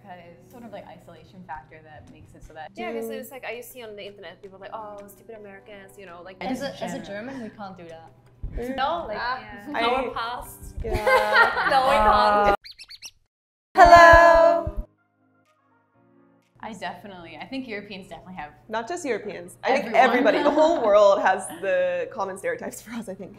America is sort of like isolation factor that makes it so that yeah, because it's like I see on the internet people like, oh, stupid Americans, you know, like as a German we can't do that. No, like our past. Yeah. No, we can't. Hello. I think Europeans definitely have. Not just Europeans. I think everybody, the whole world has the common stereotypes for us, I think.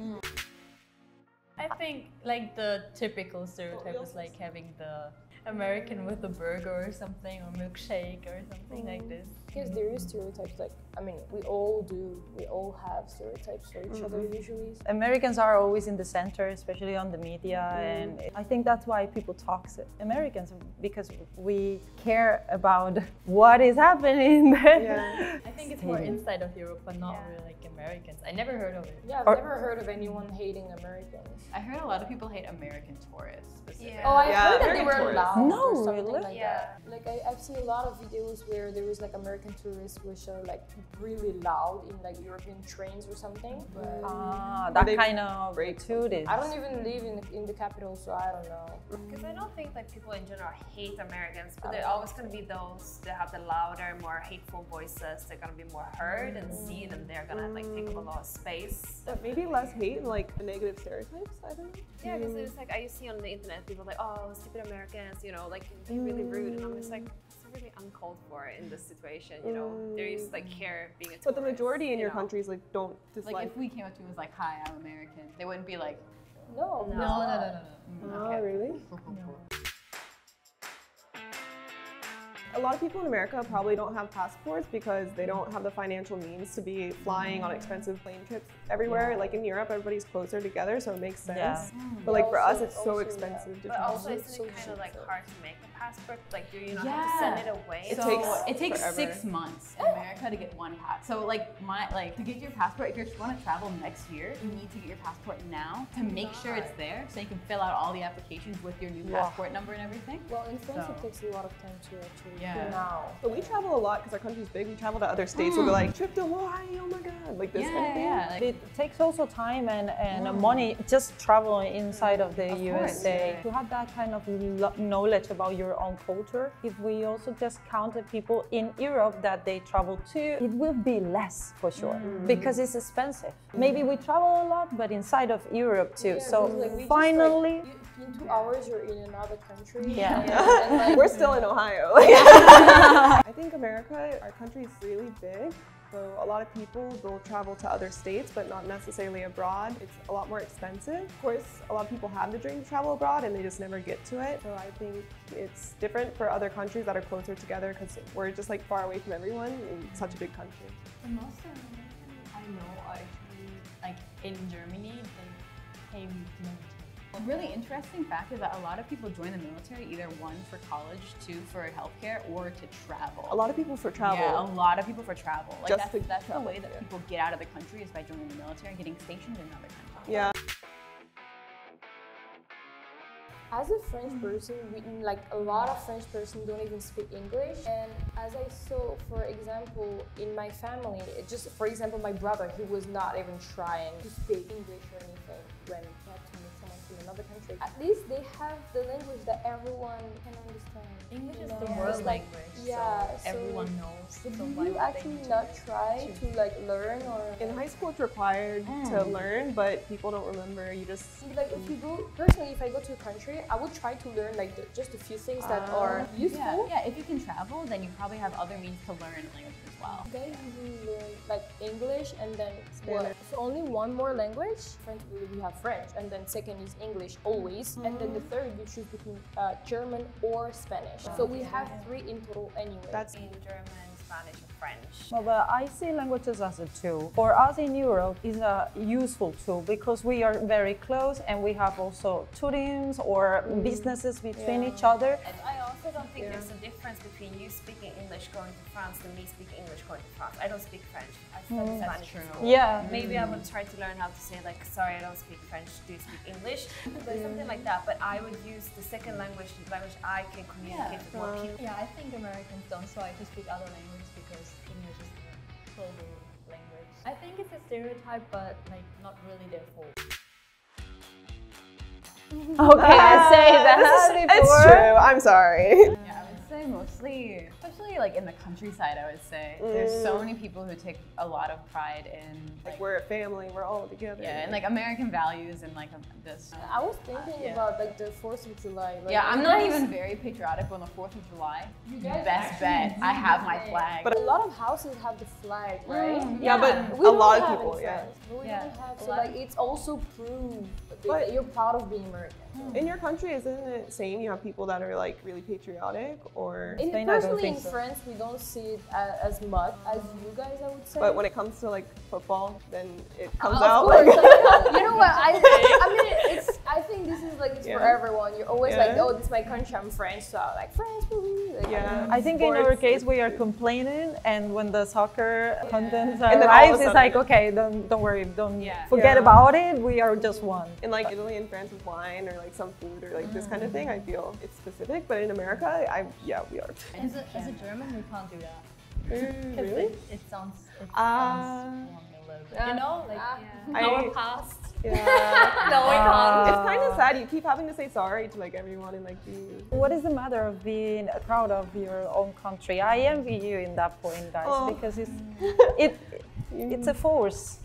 I think like the typical stereotype is like having the American with a burger or something, or milkshake or something like this. Because there is stereotypes, like, I mean, we all have stereotypes for each other usually. Americans are always in the center, especially on the media, and I think that's why people talk Americans, because we care about what is happening there. Yeah. I think it's more inside of Europe, but not really like Americans. I never heard of it. Yeah, I've never heard of anyone hating Americans. I heard a lot of people hate American tourists specifically. Oh, I heard that they were tourists. loud No, or something really? like that. Like I've seen a lot of videos where there was like American tourists which are like really loud in like European trains or something. But that kind of attitude. I don't even live in the capital, so I don't know. Because I don't think like people in general hate Americans, but they're always going to be those that have the louder, more hateful voices. They're going to be more heard and seen, and they're going to like take up a lot of space. Maybe less hate and like the negative stereotypes, I don't know. Yeah, because it's like I see on the internet people like, oh, stupid Americans, you know, like they're really rude, and I'm just like, it's really uncalled for in this situation, you know. They're just like here being a tourist, But the majority in your countries like don't dislike. Like if we came up to him and was like, "Hi, I'm American," they wouldn't be like, No. Oh, really? A lot of people in America probably don't have passports because they don't have the financial means to be flying on expensive plane trips everywhere. Like in Europe, everybody's closer together, so it makes sense. Yeah. But like for us, it's so Also, expensive to But travel. also, isn't it kind of like hard to make a passport? Like, do you not have to send it away? It takes forever. 6 months in America to get one pass. So like to get your passport, if you want to travel next year, you need to get your passport now to make sure it's there, so you can fill out all the applications with your new passport number and everything. Well, in France, it takes a lot of time to actually Yeah. now. But we travel a lot because our country's big. We travel to other states. We'll be like, trip to Hawaii, oh my God, like this kind of thing. Like, It takes also time and money just traveling inside of the USA. To have that kind of knowledge about your own culture, if we also just counted people in Europe that they travel to, it will be less for sure because it's expensive. Maybe we travel a lot, but inside of Europe too. Yeah, So because, like, we just, finally, in 2 hours, you're in another country. Yeah. And, like, We're still in Ohio. I think America, our country is really big. So a lot of people will travel to other states, but not necessarily abroad. It's a lot more expensive. Of course, a lot of people have the dream to travel abroad and they just never get to it. So I think it's different for other countries that are closer together because we're just like far away from everyone in such a big country. The most American I know are actually like in Germany, they came military. a really interesting fact is that a lot of people join the military either one for college, two for healthcare, or to travel. A lot of people for travel. Yeah, a lot of people for travel. Like Just that's travel, the way that people get out of the country is by joining the military and getting stationed in another country. Yeah. As a French person, like a lot of French person don't even speak English. And as I saw, for example, in my family, for example, my brother, he was not even trying to speak English or anything when he had to meet someone from another country. At least they have the language that everyone can understand. English is You the know, world it's like- language, yeah, so everyone knows. But So do why you would actually they not try to like learn or? In high school, it's required to learn, but people don't remember. You just Like if you go, personally, if I go to a country, I would try to learn like just a few things that are useful. Yeah, if you can travel, then you probably have other means to learn a language as well. Guys usually learn like English and then Spanish. So only one more language. French, we have French, and then second is English always, and then the third you choose between German or Spanish. So we have 3 in total anyway. that's In German, Spanish, and French. well, but I see languages as a tool. For us in Europe, it's a useful tool because we are very close and we have also teams or businesses between each other. And I also don't think there's a difference between you speaking English going to France and me speaking English going to France. I don't speak French. I study Spanish in school. Yeah. Maybe I would try to learn how to say like, sorry, I don't speak French, do you speak English? But something like that. But I would use the second language, the language I can communicate with more people. Yeah, I think Americans don't try to speak other languages because English is the global language. I think it's a stereotype, but like not really their fault. Okay, I say that It's before. true. I'm sorry. Yeah, I would say say mostly, especially like in the countryside, I would say. There's so many people who take a lot of pride in Like we're a family, we're all together. yeah, and like American values and like this. I was thinking about like the 4th of July. Like, Yeah, I'm not even very patriotic on the 4th of July. Best bet, I have my flag. But a lot of houses have the flag, right? Yeah, but We a don't lot of have people, in yeah. France. We Yeah. don't have, A so lot like it's also proof But- that you're proud of being American. In your country, isn't it same? You have people that are like really patriotic, or In, Spain, I don't personally, think in so. France, we don't see it as much as you guys, I would say. but when it comes to like football, then it comes Of out. course, Like, like, you know what? I mean, it's. I think this is like it's for Yeah. everyone. You're always Yeah. like, oh, this is my country. I'm French, so I like France. Like, yeah, I think in our sports, case we are complaining, and when the soccer content And then all of a arrives, it's sudden- like, okay, don't worry, don't Yeah. forget Yeah. about it. We are just one. in like Italy and France with wine or like some food or like this kind of thing, I feel it's specific. But in America, we are. As a German, we can't do that. Because Really? it sounds Ah. wrong a little bit. You know, like I- our past. Yeah. No, we can't. It's kind of sad. You keep having to say sorry to like everyone and like be. What is the matter of being proud of your own country? I envy you in that point, guys, Oh. because it's a force.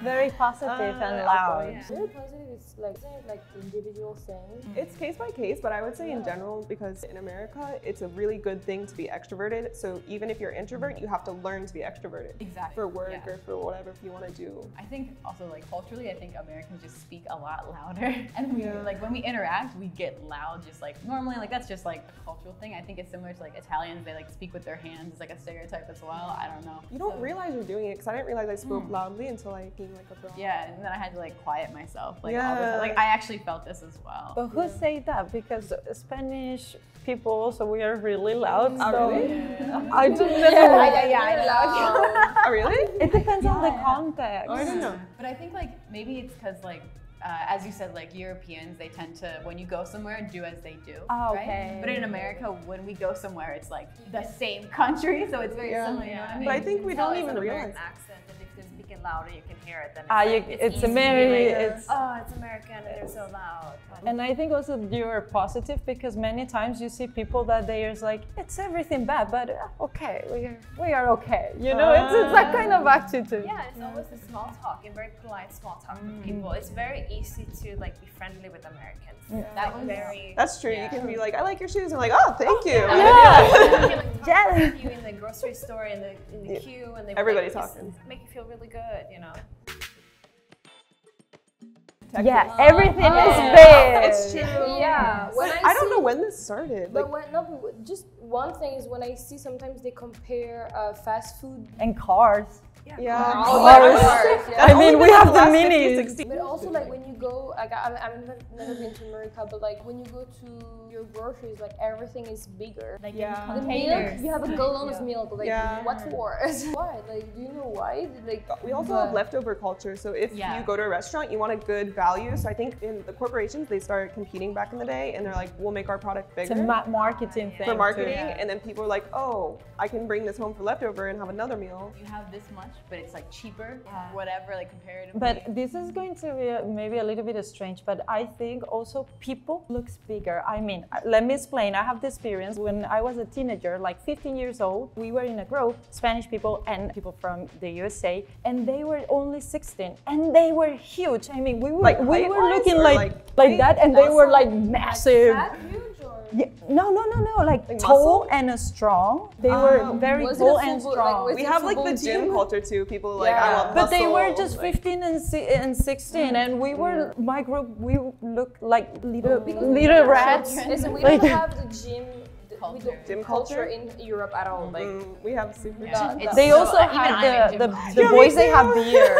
Very positive and loud. Very positive. It's like isn't it like individual thing. It's case by case, but I would say in general, because in America, it's a really good thing to be extroverted. So even if you're introvert, you have to learn to be extroverted. Exactly. For work Yeah. or for whatever if you want to do. I think also like culturally, I think Americans just speak a lot louder, and we Yeah. like when we interact, we get loud just like normally. Like that's just like a cultural thing. I think it's similar to like Italians. They like speak with their hands. It's like a stereotype as well. I don't know. You don't So- realize you're doing it because I didn't realize I spoke loudly until I came like abroad. Yeah, and then I had to like quiet myself. Like all the Yeah. time. Like I actually felt this as well. But who say that? Because Spanish people also we are really loud. Oh, so really? I don't know. Oh, really? It depends on the context. Oh, I don't know. But I think like maybe it's because like as you said, like Europeans, they tend to when you go somewhere do as they do. Oh, right? okay. But in America, when we go somewhere, it's like the same country, so it's very Yeah. similar. You know what I mean? But I think we Tell don't it's even an realize. American accent, and if they're speaking louder, you can hear it. Then It's a easy, very like, it's. oh, it's American and they're so loud. But And I think also you're positive because many times you see people that they are like, it's everything bad, but okay, we are okay. You know, it's that kind of attitude. yeah, it's always the small talk and very polite small talk with people. It's very easy to like be friendly with Americans. That Like, was very. That's true. Yeah. You can be like, I like your shoes, and like, oh, thank you. Yeah. And then you're like, They like talk with you in the grocery store in the queue, and they would, Everybody's like, talking. make you feel really good, you know. Yeah, everything is big. It's true. Yeah. When I don't know when this started. But Like, but just one thing is when I see sometimes they compare fast food. And cars. yeah. Oh, Cars. yeah. I mean, we have the last 50, minis. 60 But also like when you go, like I've never been to America, but like when you go to your groceries, like everything is bigger. Like Yeah. in The milk, containers. you have a gallon of milk. Like Yeah. what for? Why? Like do you know why? Like We also have leftover culture. So if Yeah. you go to a restaurant, you want a good value. So I think in the corporations, they started competing back in the day, and they're like, we'll make our product It's a bigger marketing thing. for too. marketing. And then people are like, oh, I can bring this home for leftover and have another meal. You have this much, but it's like cheaper, whatever, like comparatively. But this is going to be maybe a little bit strange, but I think also people looks bigger. I mean, let me explain. I have the experience when I was a teenager, like 15 years old. We were in a group, Spanish people and people from the USA, and they were only 16, and they were huge. I mean, we were Like we were height-wise looking or like like that, and they were like massive. that huge or Yeah, no, like Like tall muscle? and strong. They were very was it a tall and football- like, strong. was We it have like football the gym team? culture too. People are like, I Yeah. want But they were muscle, just like- 15 and 16, and we were my group. We looked like little rats. Listen, we Like- don't have the gym. We Culture. don't Gym culture culture? in Europe at all. Like We have super. Yeah. It's They so- also even have I'm in the gym class. the Yeah, me boys. They have too. beer.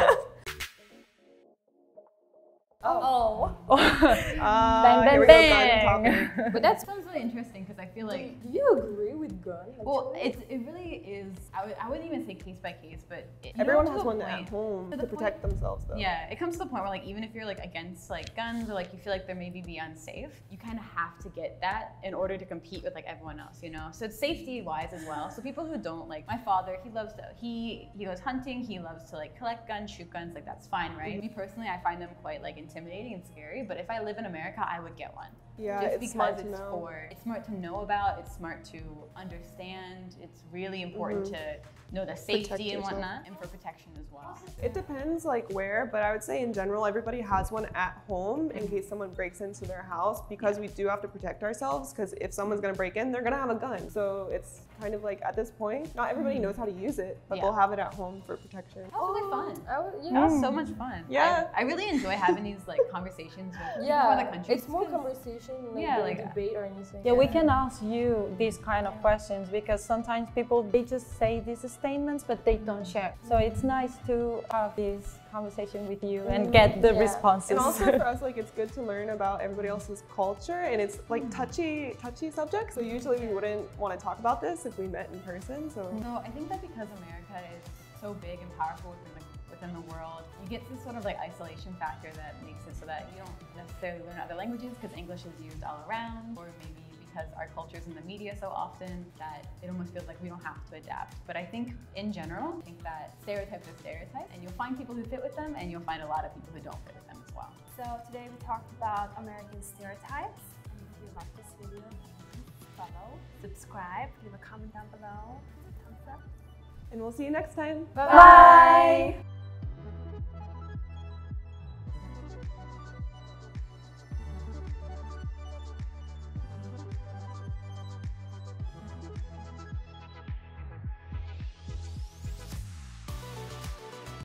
Oh. Here we go, gun talking. But that sounds really interesting because I feel like do you agree with gun? Like, well, it really is. I wouldn't even say case by case, but Everyone to has the one point- at home to to the protect themselves, though. Yeah, it comes to the point where like even if you're like against like guns or like you feel like they're maybe be unsafe, you kind of have to get that in order to compete with like everyone else, you know. So it's safety wise as well. So people who don't like my father, he loves to he goes hunting, he loves to like collect guns, shoot guns, like that's fine, right? Me personally, I find them quite like intimidating and scary. But if I live in America, I would get one. Yeah, Just it's because smart to know. it's smart to know about, it's smart to understand, it's really important to know the safety and yourself. whatnot, and for protection as well. It depends like where, but I would say in general, everybody has one at home in case someone breaks into their house, because we do have to protect ourselves, because if someone's gonna break in, they're gonna have a gun. So it's kind of like at this point, not everybody knows how to use it, but they'll have it at home for protection. That was really fun. Yeah. That was so much fun. Yeah. I really enjoy having these like conversations with people Yeah, from other countries. it's more conversation than Yeah, like like- debate or anything. Yeah, we can ask you these kind of questions because sometimes people, they just say these statements, but they don't share. So it's nice to have this conversation with you and get the responses. And also for us, like it's good to learn about everybody else's culture, and it's like touchy subject. So usually we wouldn't want to talk about this if we met in person. So I think that because America is so big and powerful within the world, you get this sort of like isolation factor that makes it so that you don't necessarily learn other languages because English is used all around, or maybe because our culture is in the media so often that it almost feels like we don't have to adapt. But I think in general, I think that stereotypes are stereotypes, and you'll find people who fit with them, and you'll find a lot of people who don't fit with them as well. So today we talked about American stereotypes. And if you like this video, please follow, subscribe, leave a comment down below, thumbs up. and we'll see you next time. Bye.